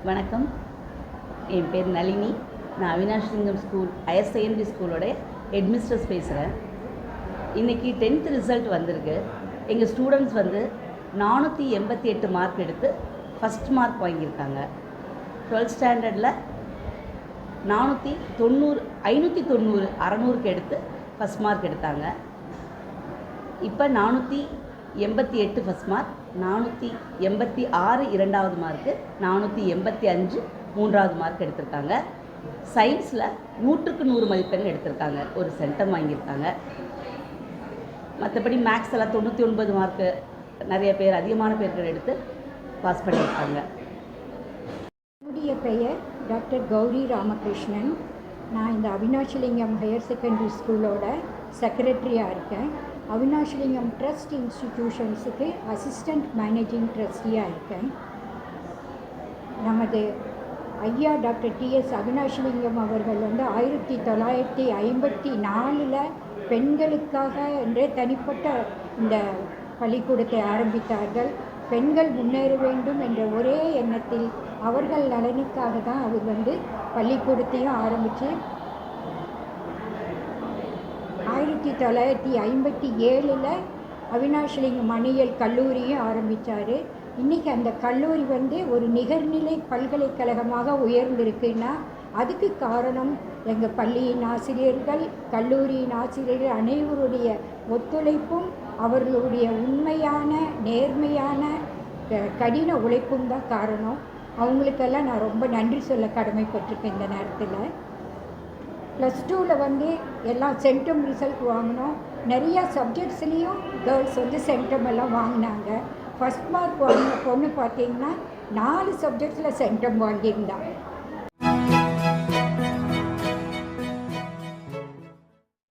வணக்கம். என் பேர் நளினி. நான் அவினாஷ்லிங்கம் ஸ்கூல் ஹையர் செகண்டரி ஸ்கூலோட ஹெட்மிஸ்ட்ரஸ் பேசுகிறேன். இன்றைக்கி 10th ரிசல்ட் வந்திருக்கு. எங்கள் ஸ்டூடெண்ட்ஸ் 488 மார்க் எடுத்து ஃபஸ்ட் மார்க் வாங்கியிருக்காங்க. 12th ஸ்டாண்டர்டில் 590 600க்கு எடுத்து ஃபஸ்ட் மார்க் எடுத்தாங்க. இப்போ 488 ஃபஸ்ட் மார்க், 486 இரண்டாவது மார்க்கு, 485 மூன்றாவது மார்க் எடுத்திருக்காங்க. சயின்ஸில் 100க்கு 100 மதிப்பெண் எடுத்திருக்காங்க. ஒரு சென்டம் வாங்கியிருக்காங்க. மற்றபடி மேக்ஸ் எல்லாம் 99 மார்க்கு நிறைய பேர் அதிகமான பேர்கள் எடுத்து பாஸ் பண்ணியிருக்காங்க. என்னுடைய பெயர் டாக்டர் கௌரி ராமகிருஷ்ணன். நான் இந்த அவினாஷ்லிங்கம் ஹையர் செகண்டரி ஸ்கூலோட செக்ரட்டரியாக இருக்கேன். அவினாஷ்லிங்கம் ட்ரஸ்ட் இன்ஸ்டிடியூஷன்ஸுக்கு அசிஸ்டண்ட் மேனேஜிங் ட்ரஸ்டியாக இருக்கேன். நமது ஐயா டாக்டர் டிஎஸ் அவினாஷ்லிங்கம் அவர்கள் 1954 பெண்களுக்காக என்றே தனிப்பட்ட இந்த பள்ளிக்கூடத்தை ஆரம்பித்தார்கள். பெண்கள் முன்னேற வேண்டும் என்ற ஒரே எண்ணத்தில் அவர்கள் நலனுக்காக தான் அவர் பள்ளிக்கூடத்தையும் ஆரம்பித்து 1957 அவினாஷ்லிங்கம் மணியியல் கல்லூரியும் ஆரம்பித்தார். இன்றைக்கி அந்த கல்லூரி ஒரு நிகர்நிலை பல்கலைக்கழகமாக உயர்ந்திருக்குன்னா அதுக்கு காரணம் எங்கள் பள்ளியின் ஆசிரியர்கள், கல்லூரியின் ஆசிரியர்கள் அனைவருடைய ஒத்துழைப்பும் அவர்களுடைய உண்மையான நேர்மையான கடின உழைப்பும் தான் காரணம். அவங்களுக்கெல்லாம் நான் ரொம்ப நன்றி சொல்ல கடமைப்பட்டிருக்கேன். இந்த நேரத்தில் +2ல் எல்லாம் சென்டம் ரிசல்ட் வாங்கினோம். நிறையா சப்ஜெக்ட்ஸ்லேயும் கேர்ள்ஸ் சென்டம் எல்லாம் வாங்கினாங்க. ஃபஸ்ட் மார்க் வாங்கின பொண்ணு பார்த்திங்கன்னா 4 சப்ஜெக்ட்ஸில் சென்டம் வாங்கியிருந்தாங்க.